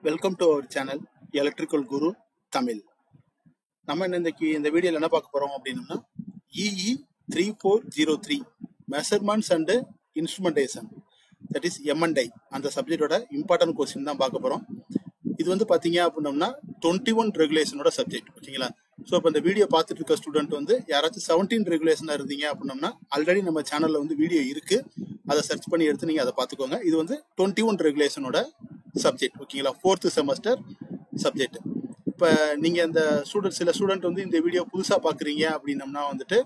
Welcome to our channel electrical Guru Tamil. நம்ம இந்த வீடியோவில் என்ன பார்க்க போறோம் அப்படின்னா EE 3403 measurements and instrumentation, that is M&I அந்த சப்ஜெக்டோட இம்பார்ட்டன்ட் கொஸ்டின் தான் பார்க்க போறோம். இது வந்து பார்த்தீங்க அப்படின்னோம்னா 21 ரெகுலேஷனோட சப்ஜெக்ட், ஓகேங்களா? ஸோ இப்போ இந்த வீடியோ பார்த்துட்டு இருக்க ஸ்டூடெண்ட் வந்து யாராச்சும் 17 ரெகுலேஷனாக இருந்தீங்க அப்படின்னோம்னா ஆல்ரெடி நம்ம சேனலில் வந்து வீடியோ இருக்கு, அதை சர்ச் பண்ணி எடுத்து நீங்கள் அதை பார்த்துக்கோங்க. இது வந்து 21 ரெகுலேஷனோட சப்ஜெக்ட், ஓகேங்களா? 4th semester subject. இப்போ நீங்கள் இந்த சில ஸ்டூடெண்ட் வந்து இந்த வீடியோ புதுசாக பார்க்குறீங்க அப்படின்னம்னா வந்துட்டு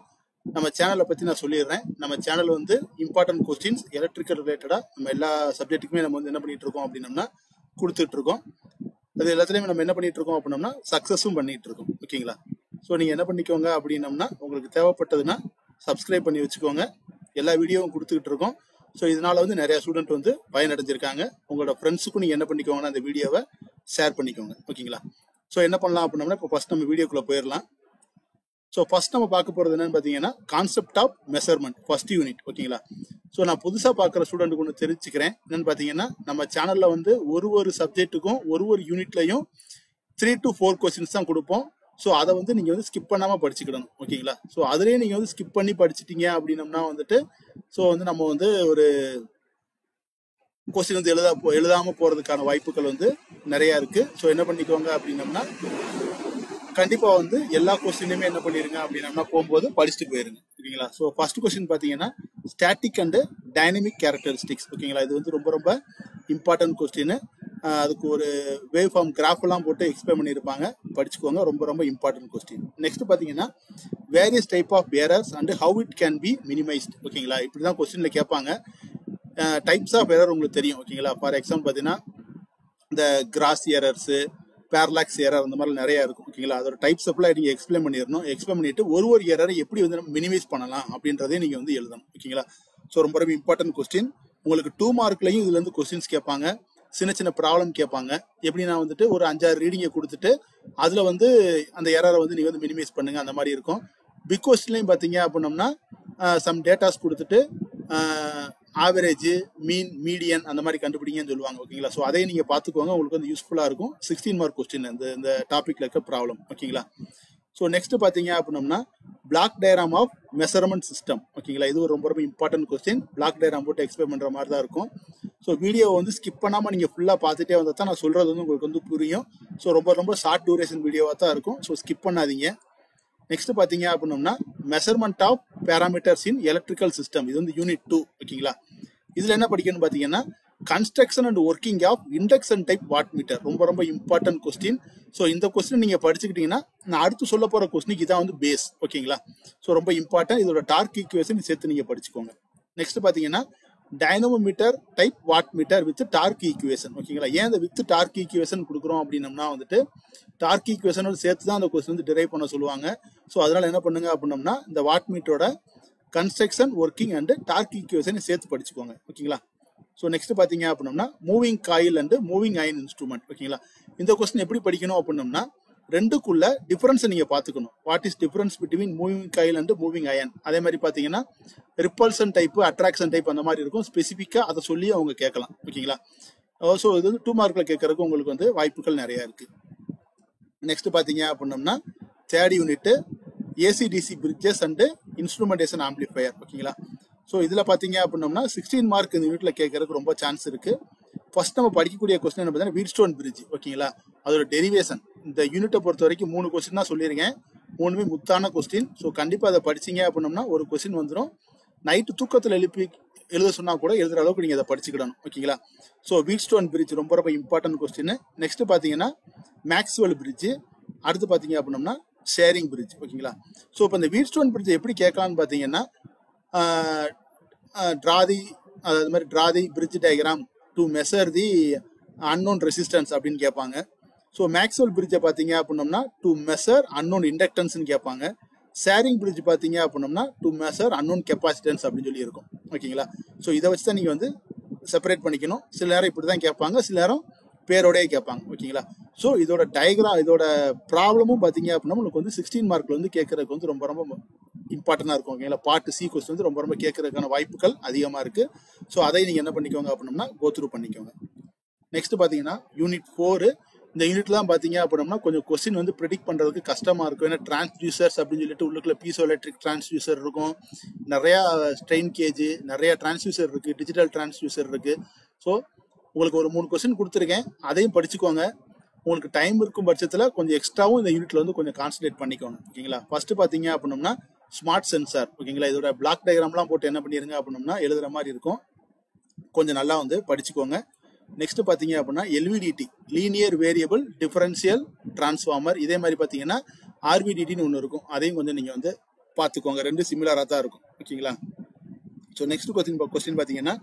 நம்ம சேனலை பற்றி நான் சொல்லிடுறேன். நம்ம சேனல் வந்து இம்பார்ட்டன்ட் கொஸ்டின்ஸ் எலக்ட்ரிக்கல் ரிலேட்டடாக நம்ம எல்லா சப்ஜெக்ட்டுக்குமே நம்ம வந்து என்ன பண்ணிட்டு இருக்கோம் அப்படின்னம்னா கொடுத்துட்டு இருக்கோம். அது எல்லாத்துலேயுமே நம்ம என்ன பண்ணிட்டு இருக்கோம் அப்படின்னம்னா சக்ஸஸும் பண்ணிட்டு இருக்கோம், ஓகேங்களா? ஸோ நீங்கள் என்ன பண்ணிக்கோங்க அப்படின்னம்னா உங்களுக்கு தேவைப்பட்டதுன்னா சப்ஸ்கிரைப் பண்ணி வச்சுக்கோங்க. எல்லா வீடியோவும் கொடுத்துக்கிட்டு இருக்கோம். ஸோ இதனால வந்து நிறைய ஸ்டூடெண்ட் வந்து பயனடைஞ்சிருக்காங்க. உங்களோட ஃப்ரெண்ட்ஸுக்கும் நீங்கள் என்ன பண்ணிக்கோங்கன்னா அந்த வீடியோவை ஷேர் பண்ணிக்கோங்க, ஓகேங்களா? ஸோ என்ன பண்ணலாம் அப்படின்னம்னா இப்போ ஃபர்ஸ்ட் நம்ம வீடியோக்குள்ளே போயிடலாம். ஸோ ஃபர்ஸ்ட் நம்ம பார்க்க போகிறது என்னன்னு பார்த்தீங்கன்னா concept of measurement first unit, ஓகேங்களா? ஸோ நான் புதுசாக பார்க்குற ஸ்டூடெண்ட்டுக்கு ஒன்று தெரிஞ்சுக்கிறேன். என்னன்னு பார்த்தீங்கன்னா நம்ம சேனலில் வந்து ஒரு சப்ஜெக்ட்டுக்கும் ஒரு யூனிட்லையும் 3 to 4 கொஸ்டின்ஸ் தான் கொடுப்போம். ஸோ அதை வந்து நீங்கள் வந்து ஸ்கிப் பண்ணாமல் படிச்சுக்கிடணும், ஓகேங்களா? ஸோ அதுலேயே நீங்கள் வந்து ஸ்கிப் பண்ணி படிச்சிட்டீங்க அப்படின்னம்னா வந்துட்டு ஸோ வந்து நம்ம வந்து ஒரு கொஸ்டின் வந்து எழுதாமல் போகிறதுக்கான வாய்ப்புகள் வந்து நிறையா இருக்குது. ஸோ என்ன பண்ணிக்கோங்க அப்படின்னம்னா கண்டிப்பாக வந்து எல்லா கொஸ்டினுமே என்ன பண்ணிருங்க அப்படின்னா போகும்போது படிச்சுட்டு போயிருங்க, ஓகேங்களா? ஸோ ஃபர்ஸ்ட் கொஸ்டின் பார்த்தீங்கன்னா ஸ்டாட்டிக் அண்ட் டைனமிக் கேரக்டரிஸ்டிக்ஸ், ஓகேங்களா? இது வந்து ரொம்ப இம்பார்ட்டன்ட் கொஸ்டின். அதுக்கு ஒரு வேவ் ஃபார்ம் கிராஃப்லாம் போட்டு எக்ஸ்பிளைன் பண்ணியிருப்பாங்க, படிச்சுக்கோங்க. ரொம்ப இம்பார்ட்டன்ட் கொஸ்டின். நெக்ஸ்ட் பார்த்தீங்கன்னா various type of errors and how it can be minimized, ஓகேங்களா? இப்படி தான் கொஸ்டினில் கேட்பாங்க. டைப்ஸ் ஆஃப் எரர் உங்களுக்கு தெரியும், ஓகேங்களா? ஃபார் எக்ஸாம்பிள் பார்த்தீங்கன்னா இந்த கிராஸ் எரர்ஸு, பேரலாக்ஸ் எரர் அந்த மாதிரி நிறைய இருக்கும், ஓகேங்களா? அதோட டைப்ஸ் எல்லாம் நீங்கள் எக்ஸ்பிளைன் பண்ணிடணும். எக்ஸ்பிளைன் பண்ணிட்டு ஒரு எரரை எப்படி வந்து நம்ம மினிமைஸ் பண்ணலாம் அப்படின்றதே நீங்கள் வந்து எழுதணும், ஓகேங்களா? ஸோ ரொம்ப இம்பார்ட்டன்ட் கொஸ்டின். உங்களுக்கு 2 மார்க்லையும் இதுல இருந்து கொஸ்டின்ஸ் கேட்பாங்க. சின்ன ப்ராப்ளம் கேட்பாங்க. எப்படின்னா வந்துட்டு ஒரு 5-6 ரீடிங்கை கொடுத்துட்டு அதுல வந்து அந்த எரரை வந்து நீங்க வந்து மினிமைஸ் பண்ணுங்க, அந்த மாதிரி இருக்கும். பிக் கொஸ்டின்லையும் பார்த்தீங்க அப்படின்னம்னா சம் டேட்டாஸ் கொடுத்துட்டு ஆவரேஜ், மீன், மீடியன் அந்த மாதிரி கண்டுபிடிங்கன்னு சொல்லுவாங்க, ஓகேங்களா? ஸோ அதையும் நீங்கள் பார்த்துக்கோங்க, உங்களுக்கு வந்து யூஸ்ஃபுல்லாக இருக்கும். 16 மார்க் கொஸ்டின் இந்த டாப்பிக்ல இருக்க ப்ராப்ளம், ஓகேங்களா? ஸோ நெக்ஸ்ட் பார்த்தீங்க அப்படின்னம்னா block diagram of measurement system, ஓகேங்களா? இது ஒரு ரொம்ப இம்பார்ட்டன்ட் கொஸ்டின். பிளாக் டயக்ராம் போட்டு எக்ஸ்பிளைன் பண்ணுற மாதிரி தான் இருக்கும். ஸோ வீடியோவை வந்து ஸ்கிப் பண்ணாமல் நீங்கள் ஃபுல்லாக பார்த்துட்டே வந்தால் தான் நான் சொல்கிறது வந்து உங்களுக்கு வந்து புரியும். ஸோ ரொம்ப ஷார்ட் டியூரேஷன் வீடியோவாக தான் இருக்கும். ஸோ ஸ்கிப் பண்ணாதீங்க. நெக்ஸ்ட் பார்த்தீங்க அப்படின்னம்னா measurement of parameters in electrical system, இது வந்து யூனிட் 2, ஓகேங்களா? இதுல என்ன படிக்கணும்னு பார்த்தீங்கன்னா construction and working of induction type watt meter, ரொம்ப இம்பார்ட்டன்ட் கொஸ்டின். ஸோ இந்த கொஸ்டின் நீங்க படிச்சுக்கிட்டீங்கன்னா நான் அடுத்து சொல்ல போற கொஸ்டினுக்கு இதான் வந்து பேஸ், ஓகேங்களா? ஸோ ரொம்ப இம்பார்ட்டன்ட். இதோட டார்க் ஈக்குவேஷன் சேர்த்து நீங்க படிச்சுக்கோங்க. நெக்ஸ்ட் பார்த்தீங்கன்னா dynamometer type watt meter with torque equation, ஓகேங்களா? ஏன் இந்த வித் டார்க் ஈக்குவேஷன் கொடுக்குறோம் அப்படின்னம்னா வந்துட்டு டார்க் ஈக்குவேஷனோட சேர்த்து தான் அந்த கொஸ்டின் வந்து டிரைவ் பண்ண சொல்லுவாங்க. ஸோ அதனால என்ன பண்ணுங்க அப்படின்னம்னா இந்த வாட் மீட்டரோட construction, working and torque equation சேர்த்து படிச்சுக்கோங்க, ஓகேங்களா? ஸோ நெக்ஸ்ட் பார்த்தீங்க அப்படின்னம்னா moving coil and moving iron instrument, ஓகேங்களா? இந்த கொஸ்டின் எப்படி படிக்கணும் அப்படின்னம்னா ரெண்டுக்குள்ள டிஃபரன்ஸ் நீங்க பாத்துக்கணும். What is difference between moving coil and moving iron? அதே மாதிரி பாத்தீங்கன்னா ரிப்பல்சன் டைப், அட்ராக்ஷன் டைப் அந்த மாதிரி இருக்கும். ஸ்பெசிஃபிக்கா அதை சொல்லி அவங்க கேட்கலாம், ஓகேங்களா? ஸோ இது வந்து 2 மார்க்ல கேட்கறதுக்கு உங்களுக்கு வந்து வாய்ப்புகள் நிறைய இருக்கு. நெக்ஸ்ட் பாத்தீங்க அப்படின்னம்னா 3rd unit AC DC bridges and instrumentation amplifier, ஓகேங்களா? ஸோ இதுல பாத்தீங்க அப்படின்னம்னா 16 மார்க் இந்த யூனிட்ல கேட்கறதுக்கு ரொம்ப சான்ஸ் இருக்கு. ஃபர்ஸ்ட் நம்ம படிக்கக்கூடிய கொஸ்டின் என்ன பார்த்தீங்கன்னா வீட்ஸ்டோன் பிரிட்ஜ், ஓகேங்களா? அதோட டெரிவேஷன். இந்த யூனிட்டை பொறுத்த வரைக்கும் 3 கொஸ்டின் தான் சொல்லியிருக்கேன். 3மே முத்தான கொஸ்டின். ஸோ கண்டிப்பா அதை படிச்சீங்க அப்படின்னம்னா ஒரு கொஸ்டின் வந்துடும். நைட்டு தூக்கத்தில் எழுத சொன்னா கூட எழுதுற அளவுக்கு நீங்க அதை படிச்சுக்கிடணும், ஓகேங்களா? ஸோ வீட்ஸ்டோன் பிரிட்ஜ் ரொம்ப இம்பார்ட்டன்ட் கொஸ்டின். நெக்ஸ்ட் பாத்தீங்கன்னா மேக்ஸ்வெல் பிரிட்ஜ். அடுத்து பாத்தீங்க அப்படின்னம்னா ஷேரிங் பிரிட்ஜ், ஓகேங்களா? ஸோ இப்போ இந்த வீட்ஸ்டோன் பிரிட்ஜ் எப்படி கேட்கலான்னு பாத்தீங்கன்னா draw the bridge diagram to measure the unknown resistance அப்படின்னு கேட்பாங்க. ஸோ மேக்ஸ்வெல் பிரிட்ஜை பார்த்தீங்க அப்படின்னம்னா டு மெஷர் அன்னோன் இண்டக்டன்ஸ்னு கேட்பாங்க. ஷேரிங் பிரிட்ஜ் பார்த்தீங்க அப்படின்னம்னா டு மெஷர் அன்னோன் கெப்பாசிட்டன்ஸ் அப்படின்னு சொல்லி இருக்கும், ஓகேங்களா? ஸோ இதை வச்சு தான் நீங்கள் வந்து செப்பரேட் பண்ணிக்கணும். சில நேரம் இப்படி தான் கேட்பாங்க, சில நேரம் பேரோடய கேட்பாங்க, ஓகேங்களா? ஸோ இதோட இதோட ப்ராப்ளமும் பார்த்தீங்க அப்படின்னா உங்களுக்கு வந்து 16 மார்க்ல வந்து கேட்கறதுக்கு வந்து ரொம்ப இம்பார்ட்டன்டா இருக்கும், ஓகேங்களா? பார்ட் சி கொஸ்டின் வந்து ரொம்ப கேட்கறதுக்கான வாய்ப்புகள் அதிகமா இருக்கு. ஸோ அதை நீங்க என்ன பண்ணிக்கோங்க அப்படின்னா கோ த்ரூ பண்ணிக்கோங்க. நெக்ஸ்ட் பார்த்தீங்கன்னா யூனிட் 4. இந்த யூனிட்லாம் பார்த்தீங்க அப்படின்னா கொஞ்சம் கொஸ்டின் வந்து ப்ரிடிக்ட் பண்ணுறதுக்கு கஷ்டமாக இருக்கும். ஏன்னா டிரான்ஸ்டியூசர்ஸ் அப்படின்னு சொல்லிட்டு உள்ளுக்குள்ள பீசோ எலக்ட்ரிக் டிரான்ஸ்டியூசர் இருக்கும், நிறையா ஸ்ட்ரெயின் கேஜ், நிறையா டிரான்ஸ்டியூசர் இருக்குது, டிஜிட்டல் டிரான்ஸ்டியூசர் இருக்குது. ஸோ உங்களுக்கு ஒரு 3 கொஸ்டின் கொடுத்துருக்கேன், அதையும் படிச்சுக்கோங்க. உங்களுக்கு டைம் இருக்கும் பட்சத்தில் கொஞ்சம் எக்ஸ்ட்ராவும் இந்த யூனிட்ல வந்து கொஞ்சம் கான்சன்ட்ரேட் பண்ணிக்கோங்க. ஓகேங்களா? ஃபர்ஸ்ட் பார்த்தீங்க அப்படின்னா ஸ்மார்ட் சென்சார். ஓகேங்களா? இதோட பிளாக் டயக்ராம்லாம் போட்டு என்ன பண்ணிருங்க அப்படின்னா எழுதுற மாதிரி இருக்கும், கொஞ்சம் நல்லா வந்து படிச்சுக்கோங்க. நெக்ஸ்ட் பார்த்தீங்க அப்படின்னா LVDT, linear variable differential transformer. இதே மாதிரி பார்த்தீங்கன்னா ஆர்விடிடின்னு ஒன்று இருக்கும், அதையும் கொஞ்சம் நீங்கள் வந்து பார்த்துக்கோங்க, ரெண்டு சிமிலராக தான் இருக்கும். ஓகேங்களா? ஸோ நெக்ஸ்ட் கொஸ்டின் பார்த்தீங்கன்னா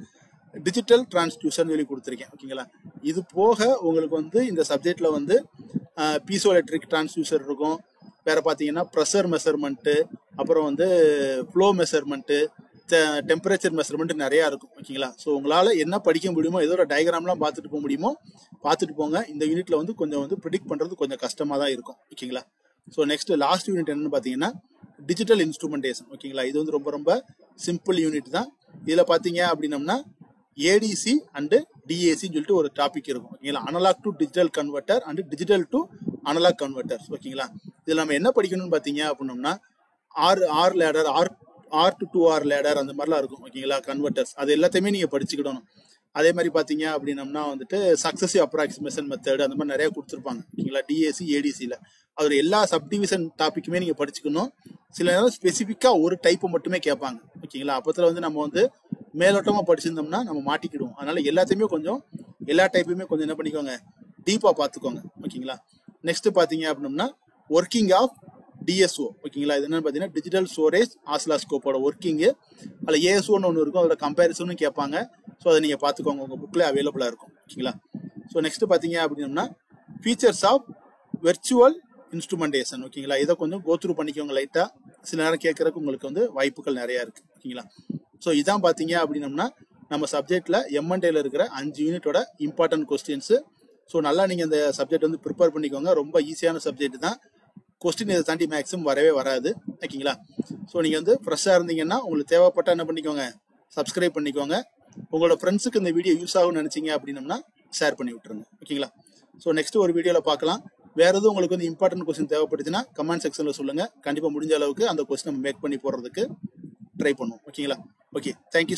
டிஜிட்டல் டிரான்ஸ்டியூசர் சொல்லி கொடுத்துருக்கேன். ஓகேங்களா? இது போக உங்களுக்கு வந்து இந்த சப்ஜெக்ட்ல வந்து பீசோ எலக்ட்ரிக் டிரான்ஸ்டியூசர் இருக்கும், வேற பார்த்தீங்கன்னா ப்ரெஷர் மெஷர்மெண்ட்டு, அப்புறம் வந்து ஃப்ளோ மெஷர்மெண்ட்டு, டெம்பரேச்சர் மெஷர்மெண்ட் நிறையா இருக்கும். ஓகேங்களா? ஸோ உங்களால் என்ன படிக்க முடியுமோ, ஏதோ ஒரு டயக்ராம்லாம் பார்த்துட்டு போக முடியுமோ பார்த்துட்டு போங்க. இந்த யூனிட்ல வந்து கொஞ்சம் வந்து ப்ரிடிக்ட் பண்ணுறது கொஞ்சம் கஷ்டமாக தான் இருக்கும். ஓகேங்களா? ஸோ நெக்ஸ்ட் லாஸ்ட் யூனிட் என்னன்னு பார்த்தீங்கன்னா டிஜிட்டல் இன்ஸ்ட்ருமெண்டேஷன். ஓகேங்களா? இது வந்து ரொம்ப ரொம்ப சிம்பிள் யூனிட் தான். இதில் பார்த்தீங்க அப்படின்னம்னா ஏடிசி அண்டு டிஏசின்னு சொல்லிட்டு ஒரு டாபிக் இருக்கும். ஓகேங்களா? Analogue to digital converter and digital to analogue converter. ஓகேங்களா? இதில் நம்ம என்ன படிக்கணும்னு பார்த்தீங்க அப்படின்னம்னா R ladder, R to 2R ladder, அந்த மாதிரிலாம் இருக்கும். ஓகேங்களா? கன்வெர்ட்டர்ஸ் அது எல்லாத்தையுமே நீங்கள் படிச்சுக்கிடணும். அதே மாதிரி பார்த்தீங்க அப்படின்னம்னா வந்துட்டு சக்சஸிவ் அப்ராக்சிமேஷன் மெத்தட், அந்த மாதிரி நிறைய கொடுத்துருப்பாங்க. ஓகேங்களா? டிஏசி ஏடிசியில் அதோட எல்லா சப்டிவிஷன் டாப்பிக்குமே நீங்கள் படிச்சுக்கணும். சில நேரம் ஸ்பெசிஃபிக்காக ஒரு டைப்பை மட்டுமே கேட்பாங்க. ஓகேங்களா? அப்போத்தில் வந்து நம்ம வந்து மேலோட்டமாக படிச்சிருந்தோம்னா நம்ம மாட்டிக்கிடுவோம். அதனால எல்லாத்தையுமே கொஞ்சம் எல்லா டைப்பையுமே கொஞ்சம் என்ன பண்ணிக்கோங்க, டீப்பாக பார்த்துக்கோங்க. ஓகேங்களா? நெக்ஸ்ட் பார்த்தீங்க அப்படின்னா ஒர்க்கிங் ஆஃப் டிஎஸ்ஓ. ஓகேங்களா? இது என்னன்னு பார்த்தீங்கன்னா டிஜிட்டல் ஸ்டோரேஜ் ஆசிலோஸ்கோப்போட ஒர்க்கிங்கு. அதில் ஏஎஸ்ஓன்னு ஒன்று இருக்கும், அதோட கம்பேரிசனும் கேட்பாங்க. ஸோ அதை நீங்கள் பார்த்துக்கோங்க, உங்கள் புக்கில் அவைலபிளாக இருக்கும். ஓகேங்களா? ஸோ நெக்ஸ்ட் பார்த்தீங்க அப்படின்னா ஃபீச்சர்ஸ் ஆஃப் வெர்ச்சுவல் இன்ஸ்ட்ருமெண்டேஷன். ஓகேங்களா? இதை கொஞ்சம் கோத்ரூ பண்ணிக்கோங்க லைட்டாக, சில நேரம் கேட்கறதுக்கு உங்களுக்கு வந்து வாய்ப்புகள் நிறையா இருக்குது. ஓகேங்களா? ஸோ இதான் பார்த்தீங்க அப்படின்னம்னா நம்ம சப்ஜெக்டில் எம்என்டேல இருக்கிற 5 யூனிட்டோட இம்பார்ட்டன்ட் கொஸ்டின்ஸு. ஸோ நல்லா நீங்கள் இந்த சப்ஜெக்ட் வந்து ப்ரிப்பேர் பண்ணிக்கோங்க, ரொம்ப ஈஸியான சப்ஜெக்ட் தான். கொஸ்டின் இதை தாண்டி மேக்ஸிமம் வரவே வராது. ஓகேங்களா? ஸோ நீங்கள் வந்து ஃப்ரெஷ்ஷாக இருந்தீங்கன்னா உங்களுக்கு தேவைப்பட்டால் என்ன பண்ணிக்கோங்க, சப்ஸ்கிரைப் பண்ணிக்கோங்க. உங்களோட ஃப்ரெண்ட்ஸுக்கு இந்த வீடியோ யூஸ் ஆகும்னு நினச்சிங்க அப்படின்னம்னா ஷேர் பண்ணி விட்டுருங்க. ஓகேங்களா? ஸோ நெக்ஸ்ட் ஒரு வீடியோவில் பார்க்கலாம். வேற எதுவும் உங்களுக்கு வந்து இம்பார்ட்டன்ட் கொஸ்டின் தேவைப்படுச்சுன்னா கமெண்ட் செக்ஷனில் சொல்லுங்கள். கண்டிப்பாக முடிஞ்ச அளவுக்கு அந்த கொஸ்டின் நம்ம மேக் பண்ணி போடுறதுக்கு ட்ரை பண்ணுவோம். ஓகேங்களா? Okay, thank you.